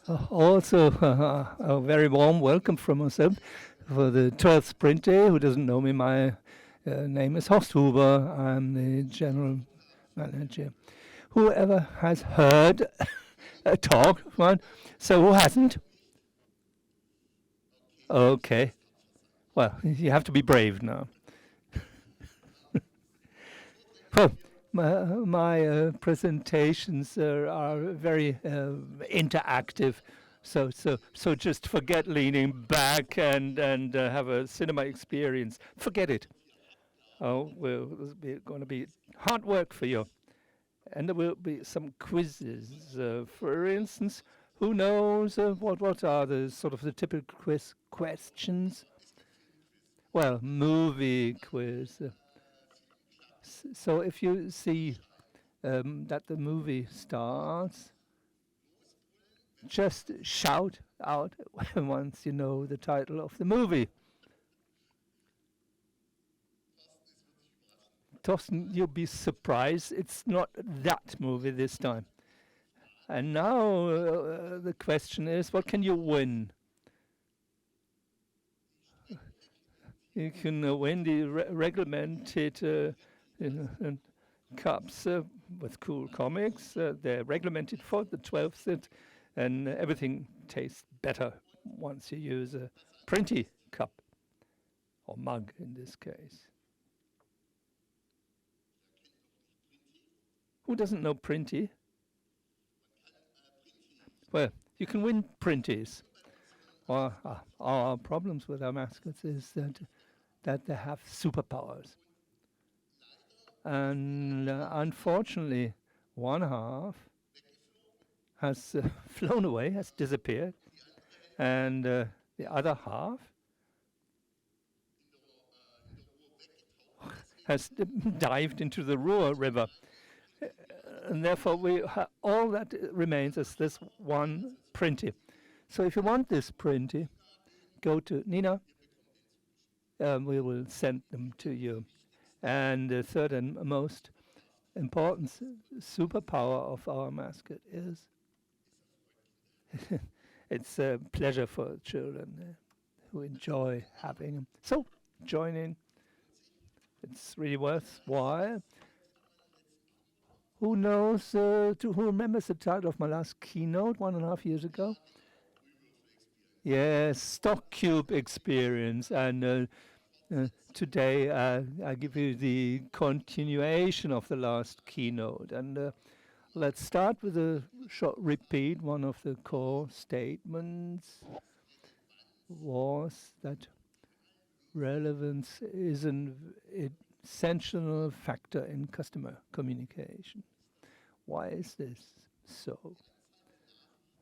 Also, a very warm welcome from myself for the 12th Sprint Day. Who doesn't know me? My name is Horst Huber. I'm the general manager. Whoever has heard a talk, right? So who hasn't? Okay. Well, you have to be brave now. Well, my presentations are very interactive. So just forget leaning back and have a cinema experience. Forget it. Oh, well, it's going to be hard work for you. And there will be some quizzes. For instance, who knows what are the sort of the typical questions? Well, movie quiz. So if you see that the movie starts, just shout out once you know the title of the movie. Thorsten, you'll be surprised. It's not that movie this time. And now the question is, what can you win? You can win the regulated cups with cool comics. They're regulated for the 12th, and everything tastes better once you use a printy cup, or mug in this case. Who doesn't know printy? Well, you can win printies. Our problems with our mascots is that they have superpowers. And unfortunately, one half has flown away, has disappeared, and the other half has dived into the Ruhr River. And therefore, all that remains is this one printy. So if you want this printy, go to Nina. We will send them to you. And the third and most important superpower of our mascot is it's a pleasure for children who enjoy having them. So join in. It's really worthwhile. Who knows, who remembers the title of my last keynote 1.5 years ago? Yes, Stock Cube experience. And today I give you the continuation of the last keynote. And let's start with a short repeat. One of the core statements was that relevance is an essential factor in customer communication. Why is this so?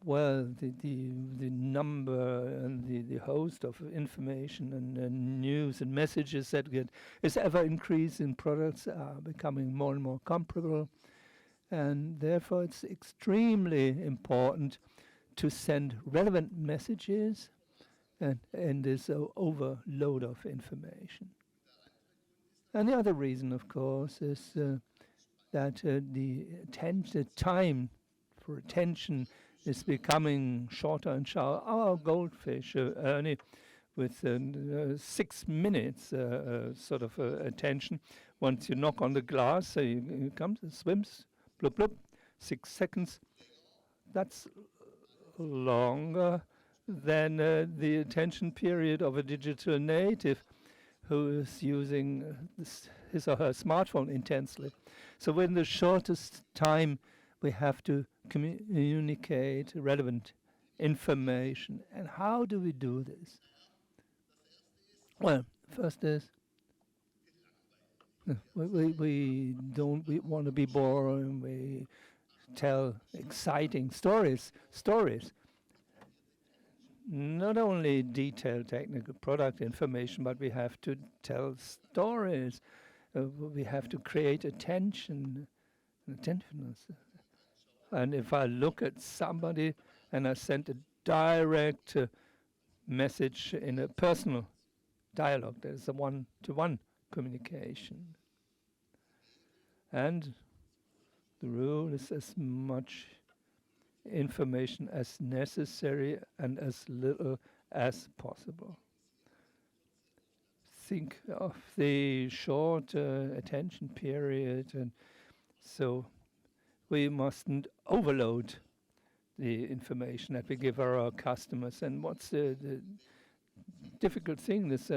Well, the number and the host of information and news and messages that get is ever increasing. Products are becoming more and more comparable, and therefore it's extremely important to send relevant messages and this overload of information. And the other reason, of course, is that the time for attention is becoming shorter and shorter. Our goldfish, Ernie, with 6 minutes sort of attention. Once you knock on the glass, he comes, swims, blub blub, 6 seconds. That's longer than the attention period of a digital native who is using his or her smartphone intensely. So within the shortest time, we have to communicate relevant information. And how do we do this? Well, first is we don't want to be boring. We tell exciting stories. Not only detailed technical product information, but we have to tell stories. We have to create attentiveness. And if I look at somebody and I send a direct message in a personal dialogue, there's a one-to-one communication. And the rule is as much information as necessary and as little as possible. Think of the short attention period, and so we mustn't overload the information that we give our customers. And what's the difficult thing is,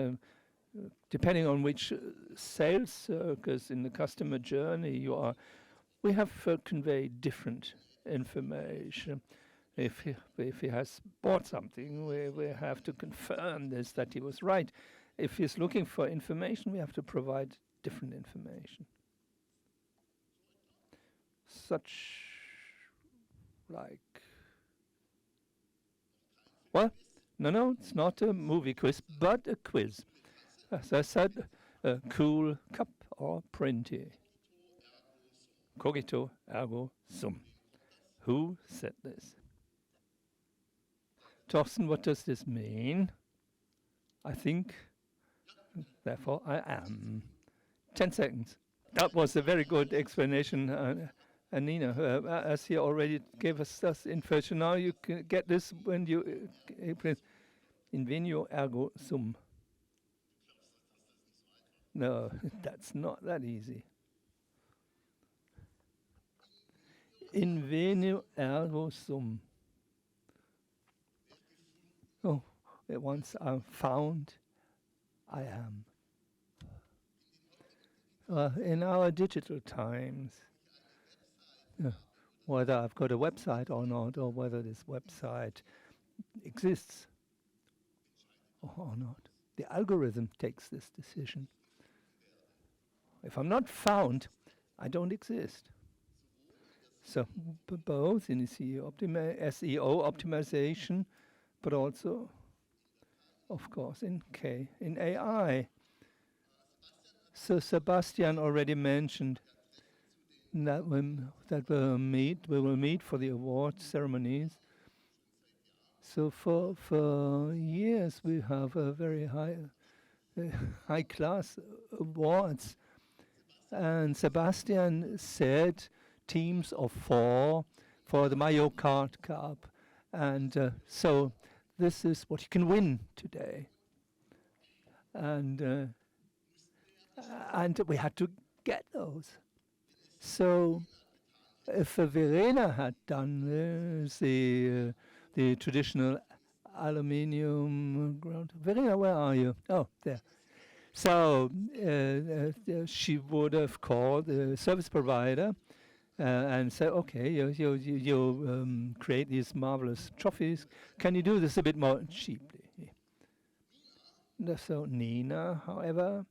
depending on which sales circus in the customer journey you are, we have conveyed different information. If he has bought something, we have to confirm this, that he was right. If he's looking for information, we have to provide different information. Such like, well, no, it's not a movie quiz, but a quiz. As I said, a cool cup or printy. Cogito ergo sum. Who said this? Torsten, what does this mean? I think, therefore I am. 10 seconds. That was a very good explanation, Nina. As he already gave us this information, now you can get this when you invenio ergo sum. No, that's not that easy. Invenio ergo sum. Oh, once I'm found, I am. In our digital times, whether I've got a website or not, or whether this website exists or not, the algorithm takes this decision. If I'm not found, I don't exist. So both in SEO optimization, but also, of course, in AI. So Sebastian already mentioned that we will meet for the award ceremonies. So for years we have a very high class awards, and Sebastian said teams of 4 for the Mario Kart Cup, and so this is what you can win today, and we had to get those. So if Verena had done this, the traditional aluminium ground. Verena, where are you? Oh, there. So she would have called the service provider and said, okay, you create these marvelous trophies. Can you do this a bit more cheaply? So Nina, however,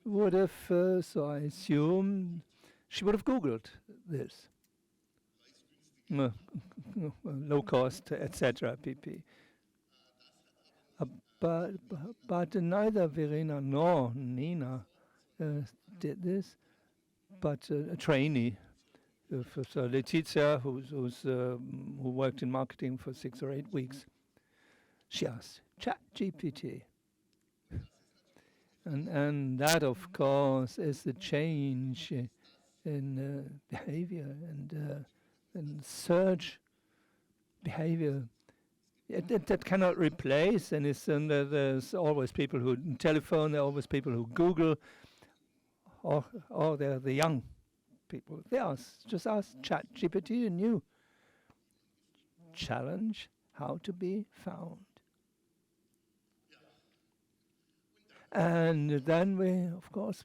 would have, so I assume, she would have Googled this. Low cost, etc. pp. But neither Verena nor Nina did this, but a trainee, so Letizia, who worked in marketing for 6 or 8 weeks, she asked ChatGPT. And that, of course, is the change in behavior and search behavior. That cannot replace, and there's always people who telephone, there are always people who Google, or they're the young people. They just ask ChatGPT a new challenge, how to be found. And then we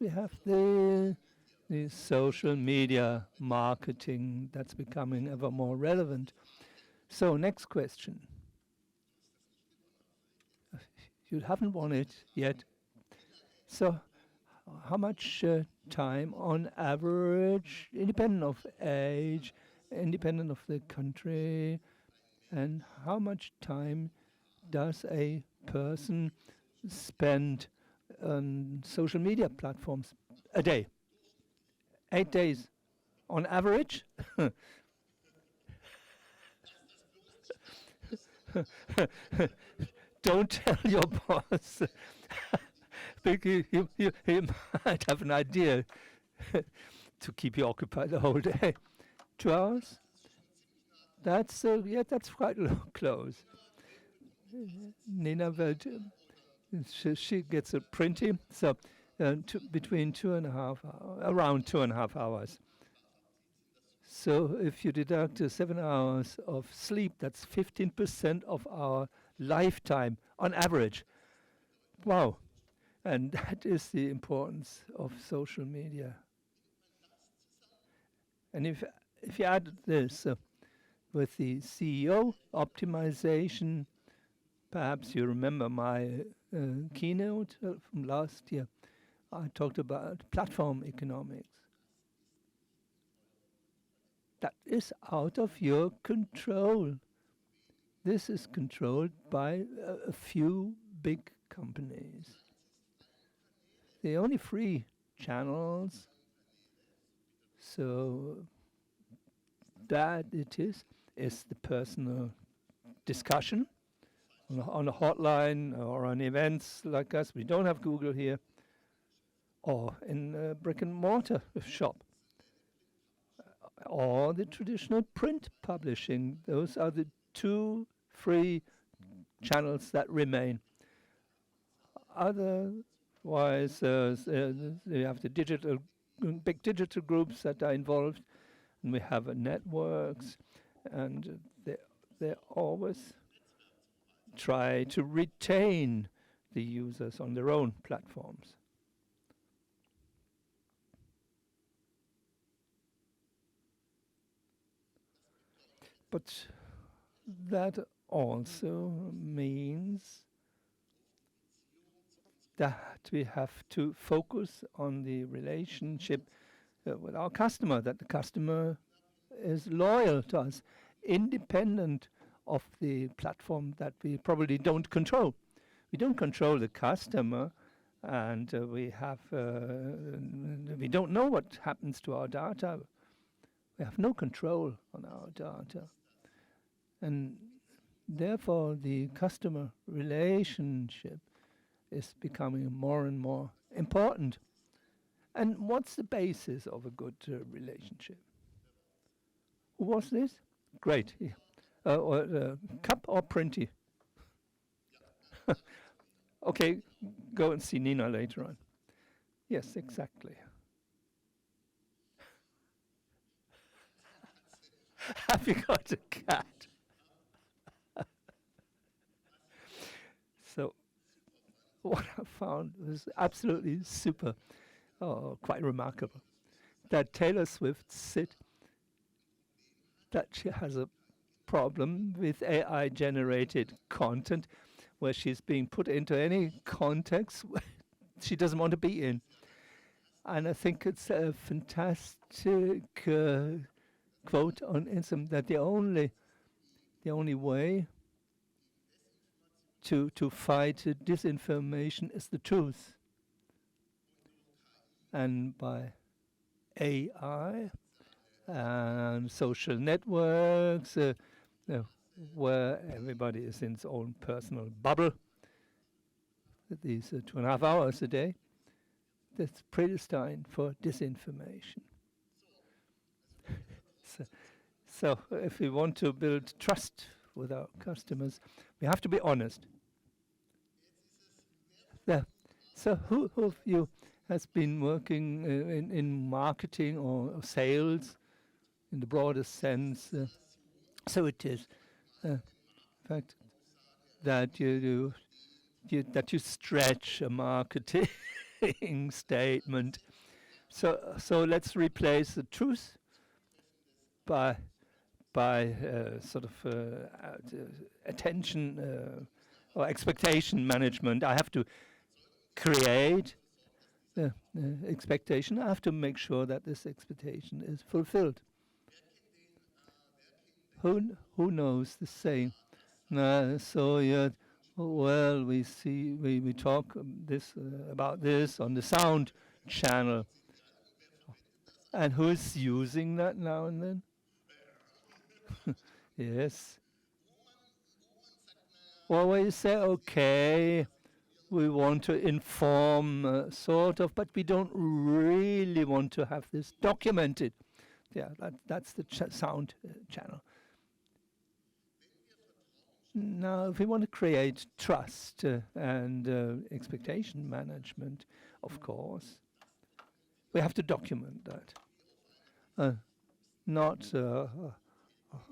have the social media marketing that's becoming ever more relevant. So next question. You haven't won it yet. So how much time on average, independent of age, independent of the country, and how much time does a person spend on social media platforms a day? 8 days on average? Don't tell your boss. Because he might have an idea to keep you occupied the whole day. 2 hours? that's quite close. Nina Welt, she gets a printy, so between 2.5 around 2.5 hours. So if you deduct 7 hours of sleep, that's 15% of our lifetime on average. Wow. And that is the importance of social media. And if you add this with the CEO optimization, perhaps you remember my keynote from last year. I talked about platform economics. That is out of your control. This is controlled by a few big companies. The only free channels, so that it is the personal discussion on a hotline or on events like us. We don't have Google here, or in a brick and mortar shop, or the traditional print publishing. Those are the two free channels that remain. Otherwise, you have the big digital groups that are involved, and we have networks, and they always try to retain the users on their own platforms. But that also means that we have to focus on the relationship with our customer, that the customer is loyal to us, independent of the platform that we probably don't control. We don't control the customer, and we don't know what happens to our data. We have no control on our data. And therefore, the customer relationship is becoming more and more important. And what's the basis of a good relationship? Who was this? Great. Yeah. Cup or printy? Okay, go and see Nina later on. Yes, exactly. Have you got a cat? So what I found was absolutely super, quite remarkable, that Taylor Swift said that she has a problem with AI-generated content where she's being put into any context she doesn't want to be in. And I think it's a fantastic quote on Instagram that the only way to fight disinformation is the truth. And by AI and social networks, where everybody is in its own personal bubble, these 2.5 hours a day, that's predestined for disinformation. So if we want to build trust with our customers, we have to be honest. Yeah. So who of you has been working in marketing or sales in the broadest sense? So it is, in fact, that you stretch a marketing statement. So let's replace the truth by sort of attention or expectation management. I have to create the expectation. I have to make sure that this expectation is fulfilled. Who knows the saying? So yeah, well, we talk about this on the sound channel, and who's using that now and then? Yes. Well, we say, okay, we want to inform, sort of, but we don't really want to have this documented. Yeah, that's the sound channel. Now, if we want to create trust and expectation management, of course, we have to document that. Not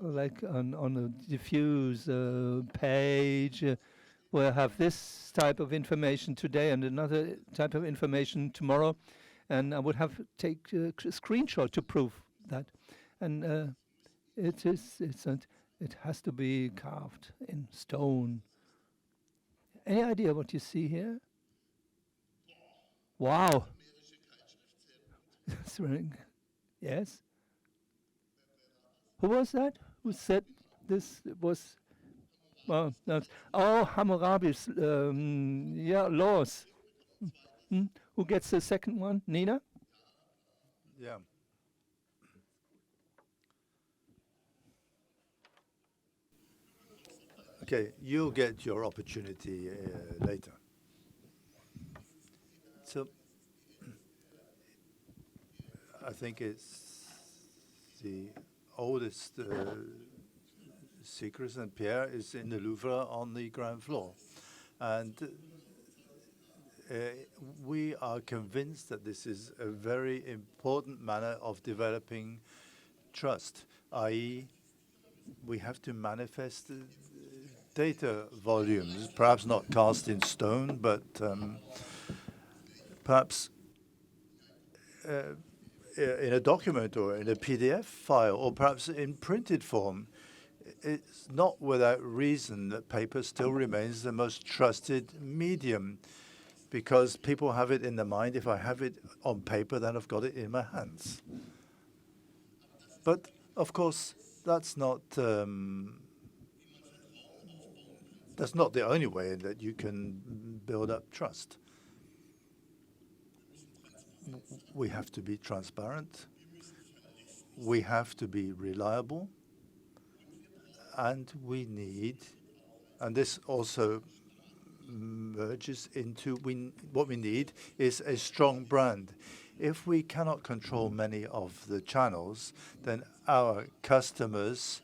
like on a diffuse page. We'll have this type of information today and another type of information tomorrow, and I would have to take a screenshot to prove that. And it has to be carved in stone. Any idea what you see here? Wow. That's really, yes. Who was that? Who said this was? Well, oh, Hammurabi's, yeah, laws. Who gets the second one? Nina? Yeah. Okay, you'll get your opportunity later. So, I think it's the oldest secrets, and Pierre is in the Louvre on the ground floor. And we are convinced that this is a very important manner of developing trust, i.e., we have to manifest data volumes, perhaps not cast in stone, but perhaps in a document or in a PDF file, or perhaps in printed form. It's not without reason that paper still remains the most trusted medium, because people have it in their mind. If I have it on paper, then I've got it in my hands. But of course, that's not the only way that you can build up trust. We have to be transparent. We have to be reliable. And we need, and this also merges into, what we need is a strong brand. If we cannot control many of the channels, then our customers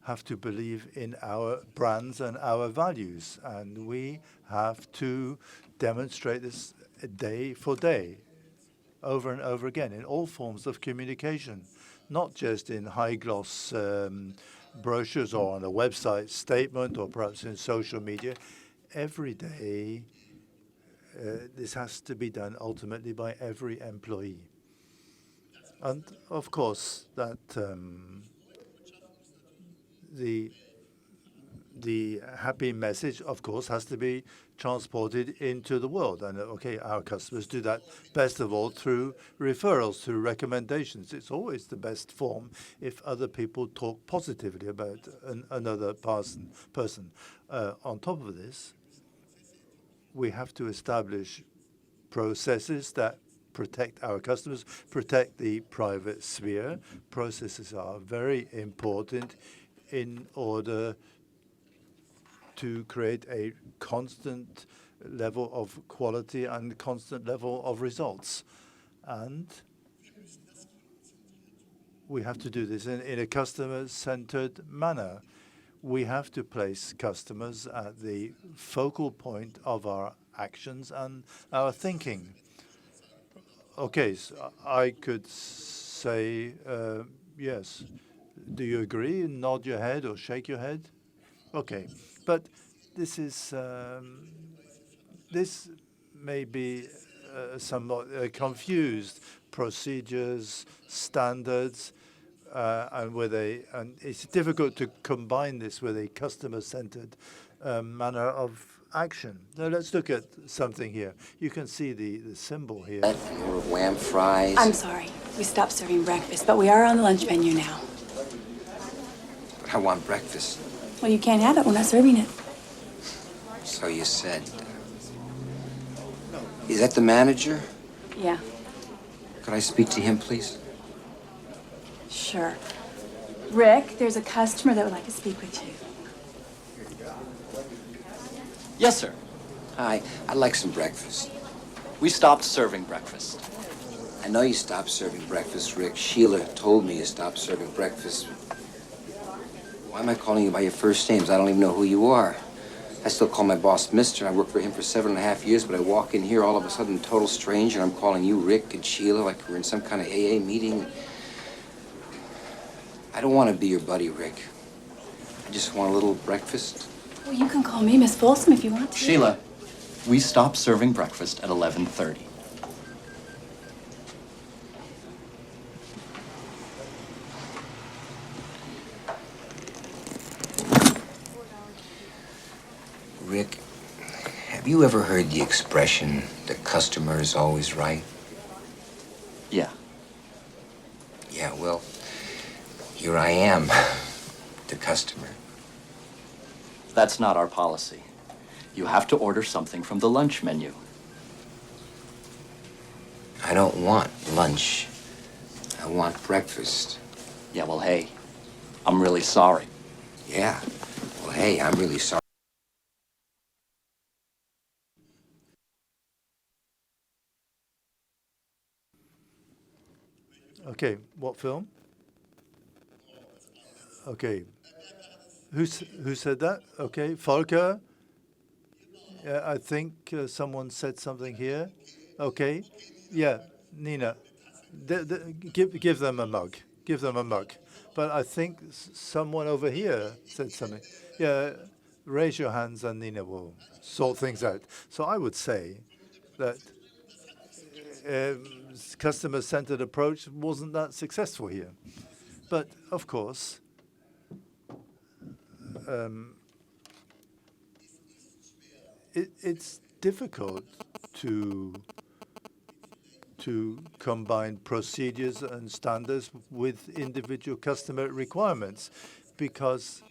have to believe in our brands and our values. And we have to demonstrate this day for day, over and over again, in all forms of communication, not just in high-gloss brochures or on a website statement or perhaps in social media. Every day, this has to be done ultimately by every employee. And of course, that the happy message, of course, has to be transported into the world. And okay, our customers do that best of all through referrals, through recommendations. It's always the best form if other people talk positively about another person. On top of this, we have to establish processes that protect our customers, protect the private sphere. Processes are very important in order to create a constant level of quality and constant level of results. And we have to do this in a customer-centered manner. We have to place customers at the focal point of our actions and our thinking. Okay, so I could say yes. Do you agree? Nod your head or shake your head? Okay, but this is this may be somewhat confused. Procedures, standards, and it's difficult to combine this with a customer-centered manner of action. Now let's look at something here. You can see the symbol here. Or wham fries. I'm sorry, we stopped serving breakfast, but we are on the lunch menu now. But I want breakfast. Well, you can't have it. We're not serving it. So you said. Is that the manager? Yeah, Could I speak to him, please? sure. Rick, there's a customer that would like to speak with you. Yes, sir. Hi, I'd like some breakfast. We stopped serving breakfast. I know you stopped serving breakfast, Rick. Sheila told me you stopped serving breakfast. Why am I calling you by your first names? I don't even know who you are. I still call my boss Mister. I worked for him for 7.5 years, but I walk in here all of a sudden, total stranger, and I'm calling you Rick and Sheila like we're in some kind of AA meeting. I don't want to be your buddy, Rick. I just want a little breakfast. Well, you can call me Miss Folsom if you want to. Sheila, we stopped serving breakfast at 11:30. Rick, have you ever heard the expression, the customer is always right? Yeah. Yeah, well, here I am, the customer. That's not our policy. You have to order something from the lunch menu. I don't want lunch. I want breakfast. Yeah, well, hey, I'm really sorry. Yeah. Well, hey, I'm really sorry. Okay, what film? Okay. Who said that? Okay, Volker. Yeah, I think someone said something here. Okay. Yeah, Nina. Give them a mug. Give them a mug. But I think someone over here said something. Yeah, raise your hands and Nina will sort things out. So I would say that customer-centered approach wasn't that successful here. But of course, it's difficult to combine procedures and standards with individual customer requirements, because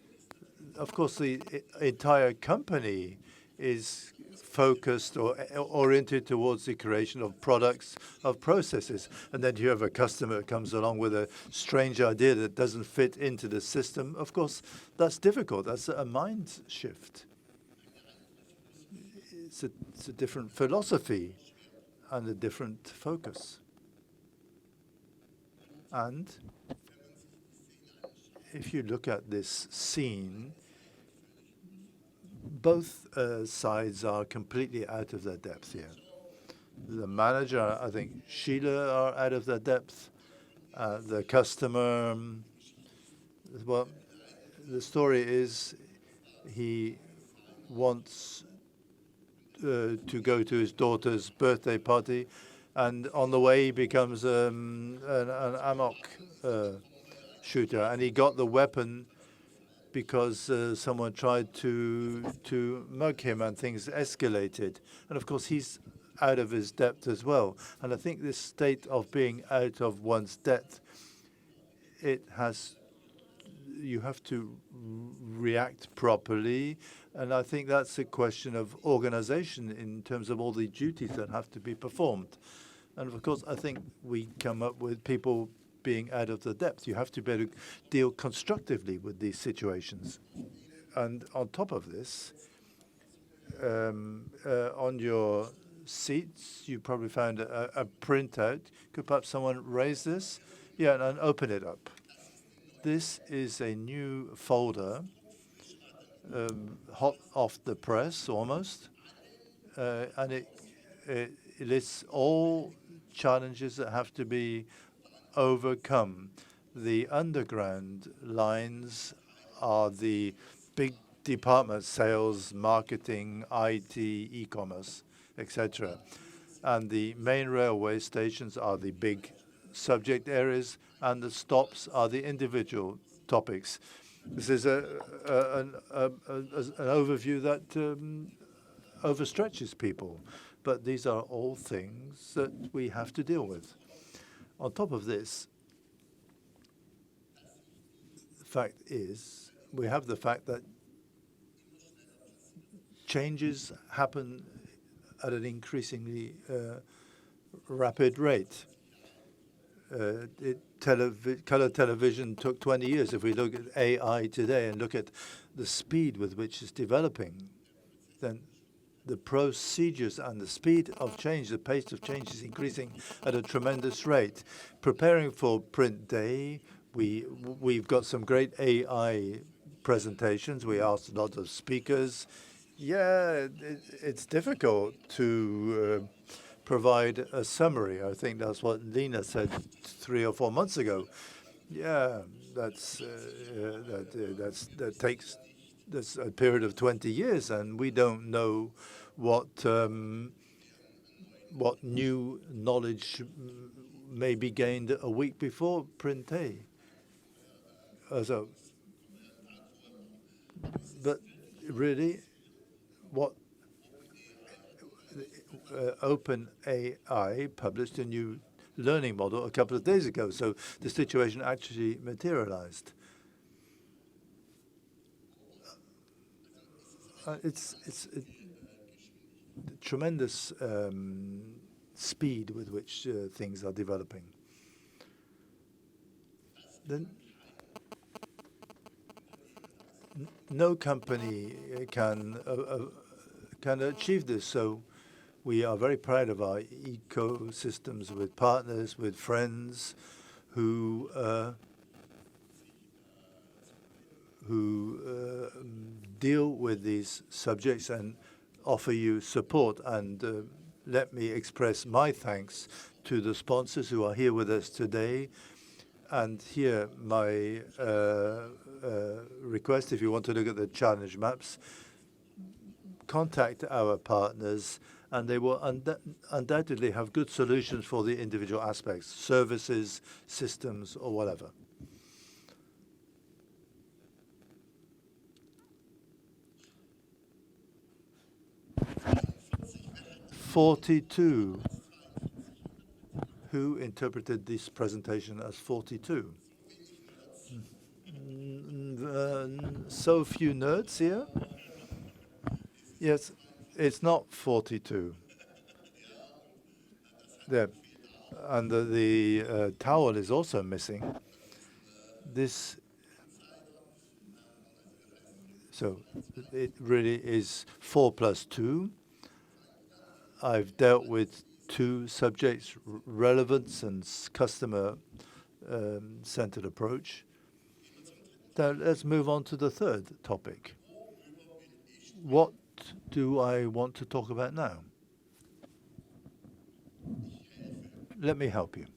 of course the entire company is focused or oriented towards the creation of products, of processes. And then you have a customer that comes along with a strange idea that doesn't fit into the system. Of course, that's difficult. That's a mind shift. It's a different philosophy and a different focus. And if you look at this scene, both sides are completely out of their depth here. The manager, I think Sheila, are out of their depth. The customer, well, the story is he wants to go to his daughter's birthday party, and on the way he becomes an amok shooter, and he got the weapon because someone tried to mug him, and things escalated. And of course, he's out of his depth as well. And I think this state of being out of one's depth, you have to react properly. And I think that's a question of organization in terms of all the duties that have to be performed. And of course, I think we come up with people being out of the depth. You have to be able to deal constructively with these situations. And on top of this, on your seats, you probably found a printout. Could perhaps someone raise this? Yeah, and open it up. This is a new folder, hot off the press almost, and it lists all challenges that have to be overcome. The underground lines are the big departments: sales, marketing, IT, e-commerce, etc. And the main railway stations are the big subject areas, and the stops are the individual topics. This is an overview that overstretches people, but these are all things that we have to deal with. On top of this, the fact is, we have the fact that changes happen at an increasingly rapid rate. Color television took 20 years. If we look at AI today and look at the speed with which it's developing, then the procedures and the speed of change, the pace of change is increasing at a tremendous rate. Preparing for print day, we've got some great AI presentations. We asked a lot of speakers. Yeah, it's difficult to provide a summary. I think that's what Lena said 3 or 4 months ago. Yeah, that's a period of 20 years, and we don't know what new knowledge may be gained a week before print A. But really, what OpenAI published a new learning model a couple of days ago, so the situation actually materialized. It's tremendous speed with which things are developing. Then no company can achieve this, so we are very proud of our ecosystems with partners, with friends who deal with these subjects and offer you support. And let me express my thanks to the sponsors who are here with us today. And here my request, if you want to look at the challenge maps, contact our partners, and they will undoubtedly have good solutions for the individual aspects, services, systems, or whatever. "42." Who interpreted this presentation as 42? So few nerds here? Yes, it's not 42. There. And the towel is also missing. This, so it really is 4 plus 2. I've dealt with 2 subjects, relevance and customer-centered approach. Now let's move on to the third topic. What do I want to talk about now? Let me help you.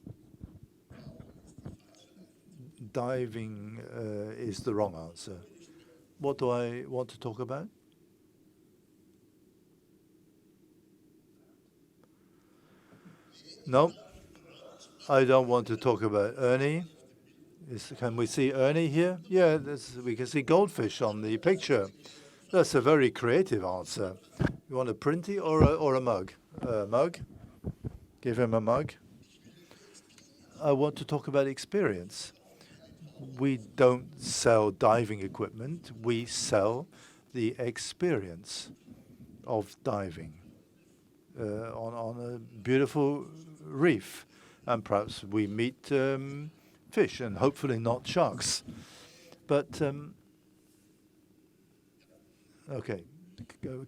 Diving is the wrong answer. What do I want to talk about? No, I don't want to talk about Ernie. Can we see Ernie here? Yeah, we can see goldfish on the picture. That's a very creative answer. You want a printy or a mug? Mug? Give him a mug. I want to talk about experience. We don't sell diving equipment. We sell the experience of diving on a beautiful reef. And perhaps we meet fish and hopefully not sharks. But, okay,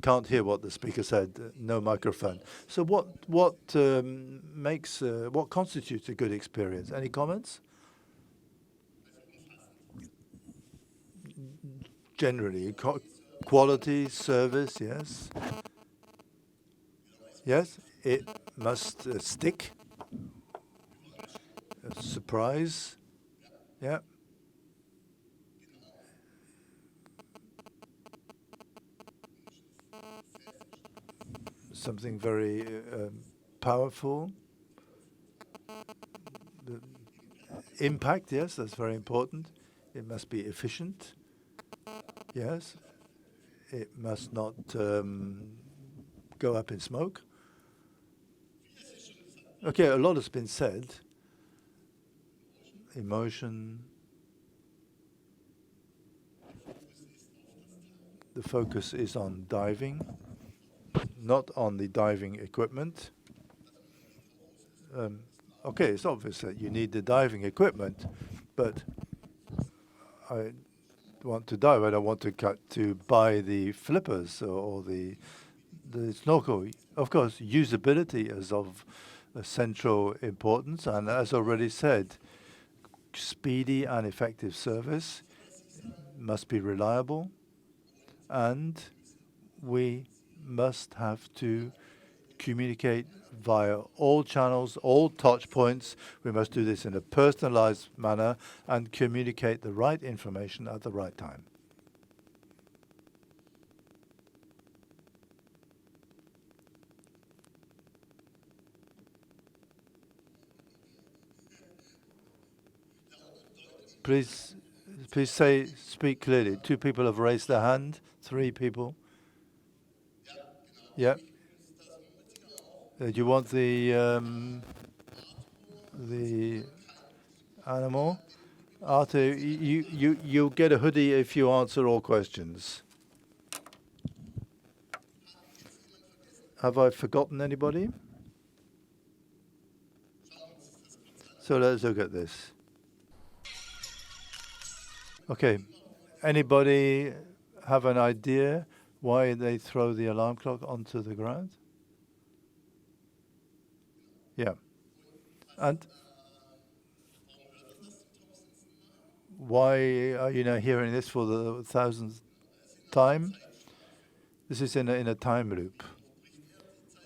can't hear what the speaker said, no microphone. So what constitutes a good experience? Any comments? Generally, quality, service, yes. Yes, it must stick. A surprise, yeah. Something very powerful. The impact, yes, that's very important. It must be efficient. Yes, it must not go up in smoke. Okay, a lot has been said. Emotion. The focus is on diving, not on the diving equipment. Okay, it's obvious that you need the diving equipment, but I want to dive. I don't want to buy the flippers or the snorkel. Of course, usability is of central importance, and as already said, speedy and effective service. must be reliable, and we must have to communicate via all channels, all touch points. We must do this in a personalized manner and communicate the right information at the right time. Please speak clearly. 2 people have raised their hand. 3 people. Yeah. Do you want the animal? Arthur, you'll get a hoodie if you answer all questions. Have I forgotten anybody? So let's look at this. Okay. Anybody have an idea why they throw the alarm clock onto the ground? Yeah. And why are you now hearing this for the 1000th time? This is in a time loop.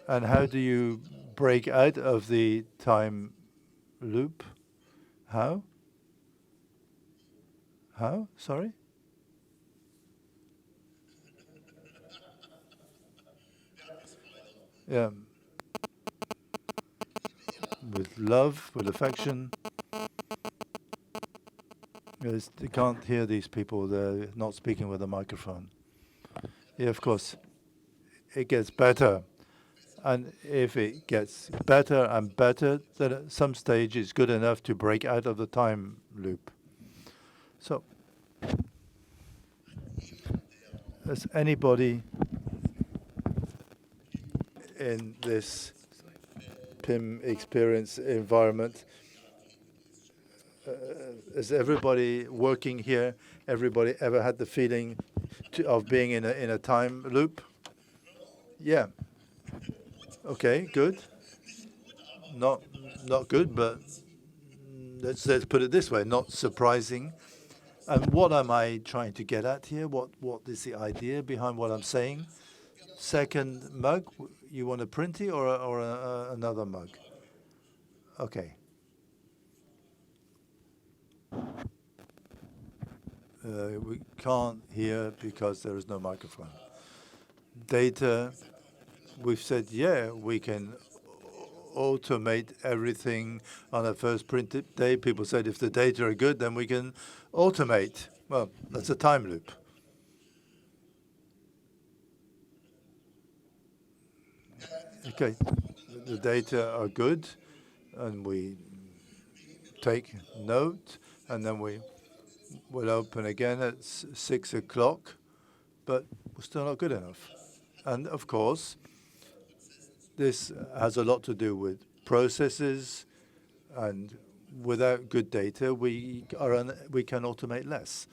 And how do you break out of the time loop? How? How? Sorry? Yeah. With love, with affection. Yes, you can't hear these people. They're not speaking with a microphone. Yeah, of course. It gets better. And if it gets better and better, then at some stage it's good enough to break out of the time loop. So, has anybody in this PIM experience environment, is everybody working here, everybody ever had the feeling of being in a time loop? Yeah. Okay, good. Not good, but let's put it this way, not surprising. And what am I trying to get at here? What is the idea behind what I'm saying? Second mug, you want a printy or another mug? Okay. We can't hear because there is no microphone. Data, we've said, yeah, we can automate everything on a first printed day. People said if the data are good, then we can automate. Well, that's a time loop. Okay, the data are good, and we take note, and then we will open again at 6 o'clock, but we're still not good enough. And of course, this has a lot to do with processes, and without good data, we can automate less.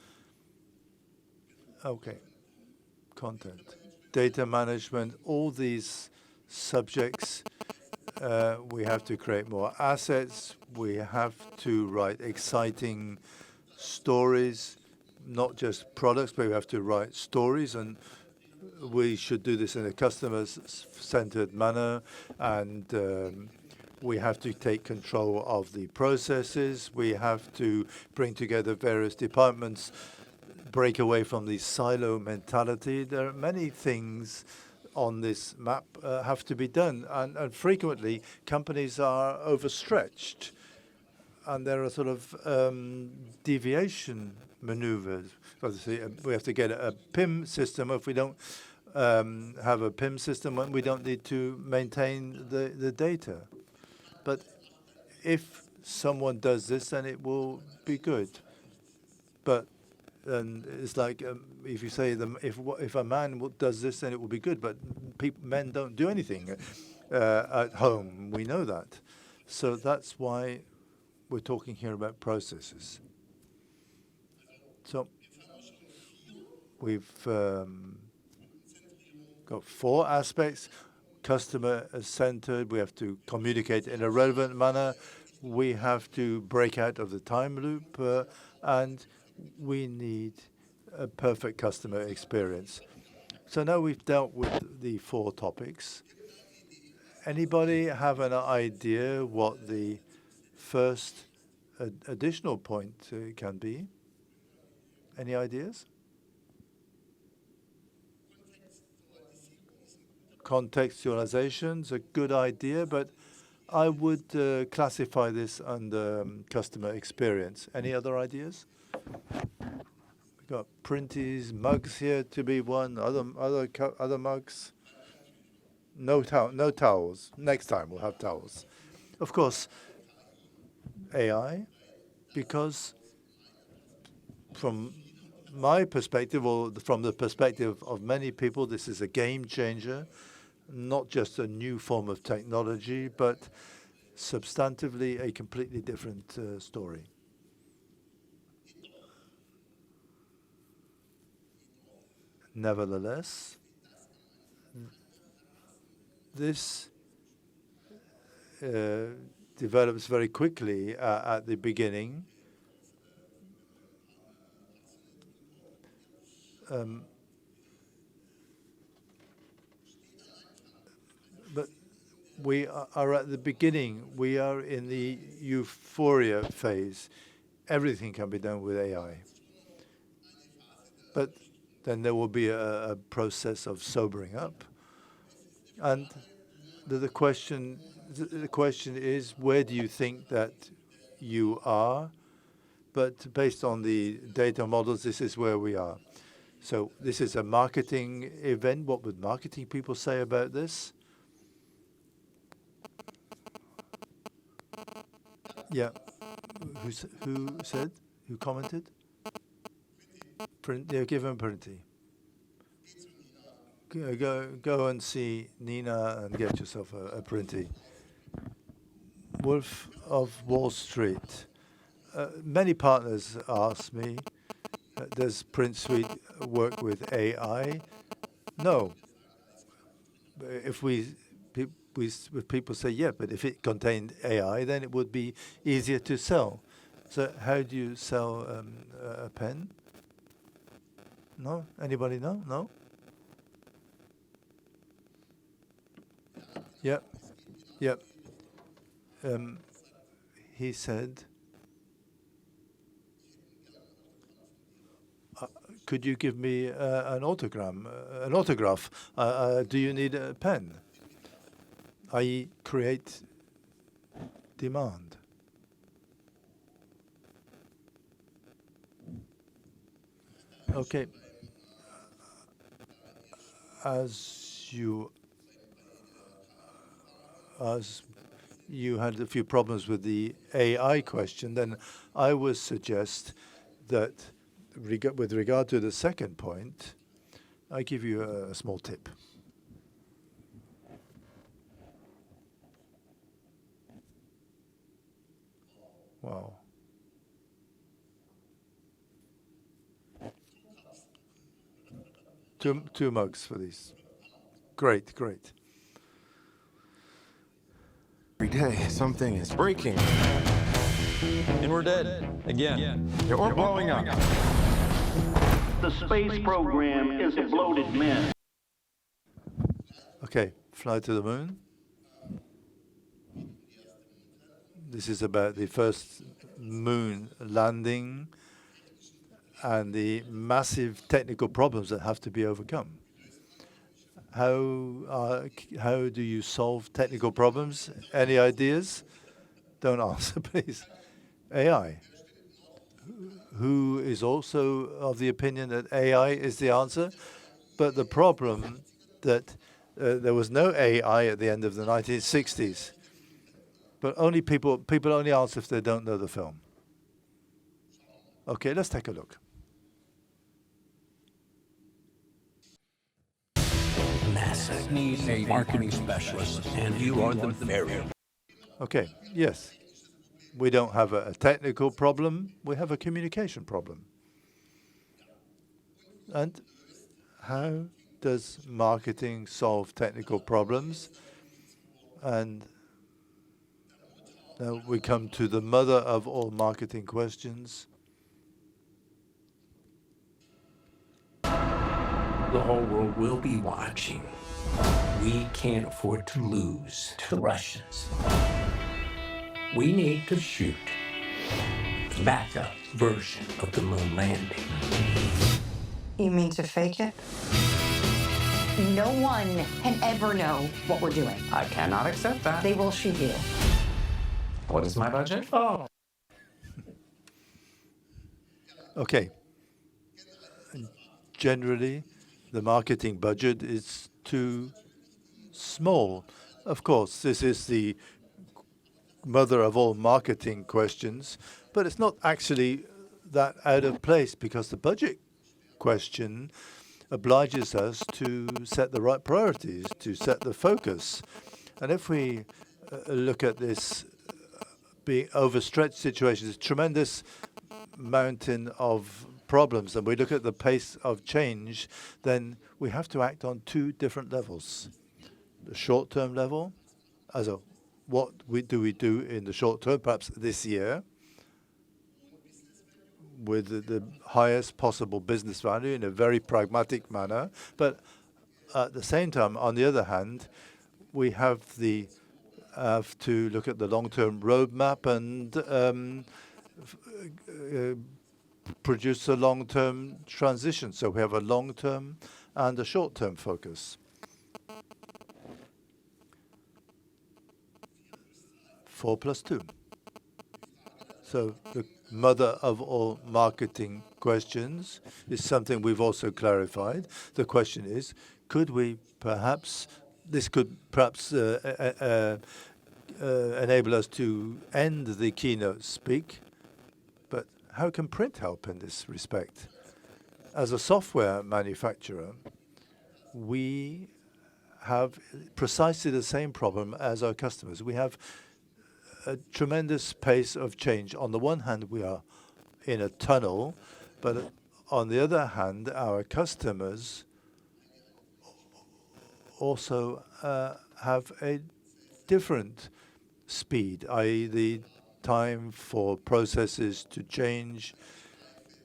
Okay, content, data management, all these subjects. We have to create more assets. We have to write exciting stories, not just products, but we have to write stories, and we should do this in a customer-centered manner, and we have to take control of the processes. We have to bring together various departments, break away from the silo mentality. There are many things on this map have to be done, and frequently companies are overstretched, and there are sort of deviation maneuvers. We have to get a PIM system. If we don't have a PIM system, we don't need to maintain the data. But if someone does this, then it will be good. But and it's like if you say if a man does this, then it will be good. But men don't do anything at home. We know that. So that's why we're talking here about processes. So we've got 4 aspects. Customer-centered. We have to communicate in a relevant manner. We have to break out of the time loop, and we need a perfect customer experience. So now we've dealt with the 4 topics. Anybody have an idea what the first additional point can be? Any ideas? Contextualization's a good idea, but I would classify this under customer experience. Any other ideas? We've got printies, mugs here to be one. Other mugs. No towels. Next time we'll have towels. Of course, AI, because from my perspective, or from the perspective of many people, this is a game changer, not just a new form of technology, but substantively a completely different story. Nevertheless, this develops very quickly at the beginning. But we are at the beginning. We are in the euphoria phase. Everything can be done with AI. But then there will be a process of sobering up. And the question is, where do you think that you are? But based on the data models, this is where we are. So this is a marketing event. What would marketing people say about this? Yeah. Who said? Who commented? Yeah, give him Printy. Go and see Nina and get yourself a Printy. Wolf of Wall Street. Many partners ask me, does Print Suite work with AI? No. If people say, yeah, but if it contained AI, then it would be easier to sell. So how do you sell a pen? No? Anybody know? No? Yep. Yep. He said, could you give me an autograph? Do you need a pen? I.e., create demand. Okay. As you had a few problems with the AI question, then I would suggest that with regard to the second point, I give you a small tip. Wow. Two mugs for these. Great. Every day, something is breaking. And we're dead. Again. We're blowing up. The space program is a bloated mess. Okay, fly to the moon. This is about the first moon landing and the massive technical problems that have to be overcome. How do you solve technical problems? Any ideas? Don't answer, please. AI. Who is also of the opinion that AI is the answer? But the problem that there was no AI at the end of the 1960s. But only people only answer if they don't know the film. Okay, let's take a look. NASA needs a marketing specialist, and you are the very. Okay, yes. We don't have a technical problem, we have a communication problem. And how does marketing solve technical problems? And now we come to the mother of all marketing questions. the whole world will be watching. We can't afford to lose to the Russians. We need to shoot the backup version of the moon landing. You mean to fake it? No one can ever know what we're doing. I cannot accept that. They will shoot you. What is my budget? Oh. Okay. Generally, the marketing budget is too small. Of course, this is the mother of all marketing questions, but it's not actually that out of place because the budget question obliges us to set the right priorities, to set the focus. And if we look at this being overstretched situation, this tremendous mountain of problems, and we look at the pace of change, then we have to act on two different levels. The short-term level, what do we do in the short term, perhaps this year, with the highest possible business value in a very pragmatic manner. But at the same time, on the other hand, we have to look at the long-term roadmap and produce a long-term transition. So we have a long-term and a short-term focus. 4+2. So the mother of all marketing questions is something we've also clarified. The question is, this could perhaps enable us to end the keynote speak, but how can print help in this respect? As a software manufacturer, we have precisely the same problem as our customers. We have a tremendous pace of change. On the one hand, we are in a tunnel, but on the other hand, our customers also have a different speed, i.e. the time for processes to change,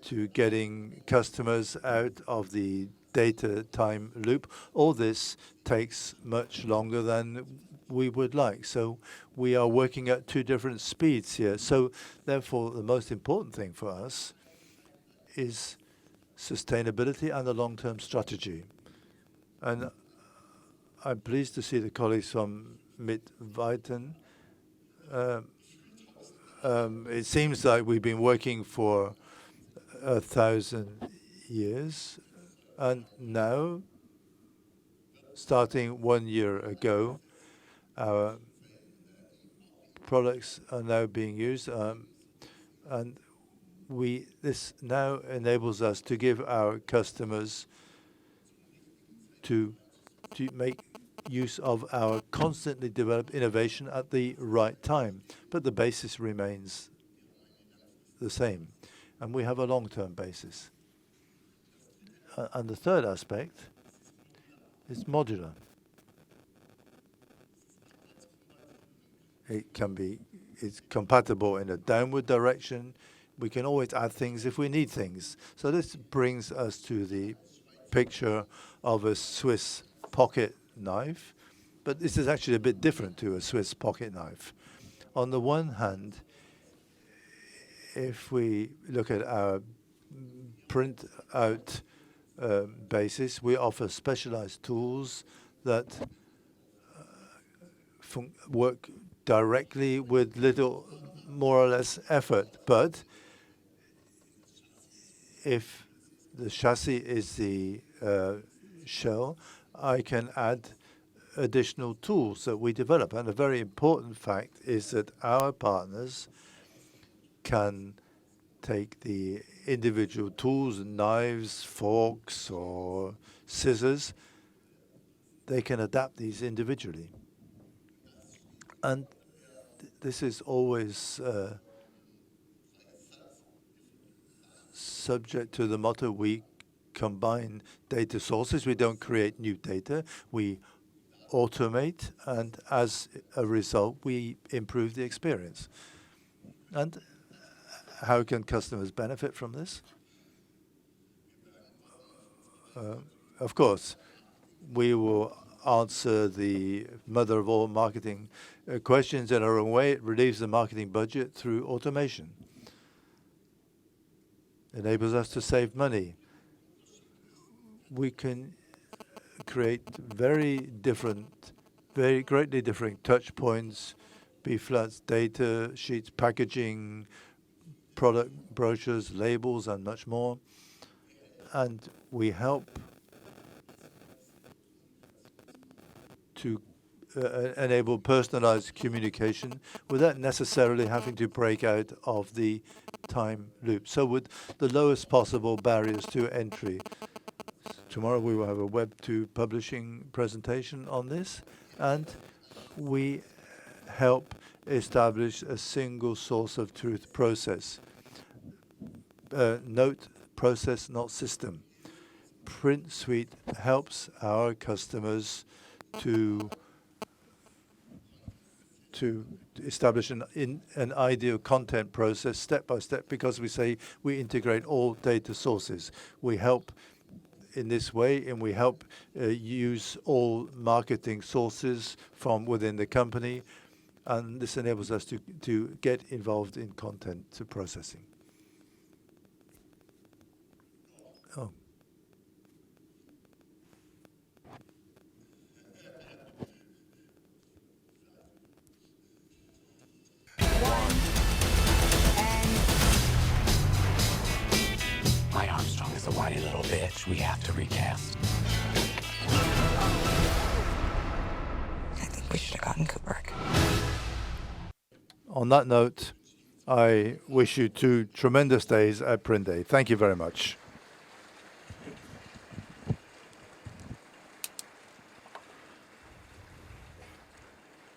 to getting customers out of the data time loop. All this takes much longer than we would like. So we are working at two different speeds here. So therefore, the most important thing for us is sustainability and a long-term strategy. And I'm pleased to see the colleagues from Mitweiten. It seems like we've been working for 1,000 years, and now, starting 1 year ago, our products are now being used, and this now enables us to give our customers to make use of our constantly developed innovation at the right time. But the basis remains the same, and we have a long-term basis. And the third aspect is modular. It's compatible in a downward direction. We can always add things if we need things. So this brings us to the picture of a Swiss pocket knife, but this is actually a bit different to a Swiss pocket knife. On the one hand, if we look at our print out basis, we offer specialized tools that work directly with little more or less effort. But if the chassis is the shell, I can add additional tools that we develop. And a very important fact is that our partners can take the individual tools, knives, forks, or scissors. They can adapt these individually. And this is always subject to the motto, we combine data sources. We don't create new data. We automate, and as a result, we improve the experience. And how can customers benefit from this? of course, we will answer the mother of all marketing questions in our own way. It relieves the marketing budget through automation. Enables us to save money. We can create very greatly different touch points, leaflets, data sheets, packaging, product brochures, labels, and much more. And we help to enable personalized communication without necessarily having to break out of the time loop. So with the lowest possible barriers to entry. Tomorrow we will have a Web2 publishing presentation on this, and we help establish a single source of truth process. Note process, not system. Print Suite helps our customers to establish an ideal content process step by step, because we say we integrate all data sources. We help in this way, and we help use all marketing sources from within the company, and this enables us to get involved in content processing. Oh. My Armstrong is a whiny little bitch. We have to recast. I think we should have gotten Kubrick. On that note, I wish you 2 tremendous days at Print Day. Thank you very much.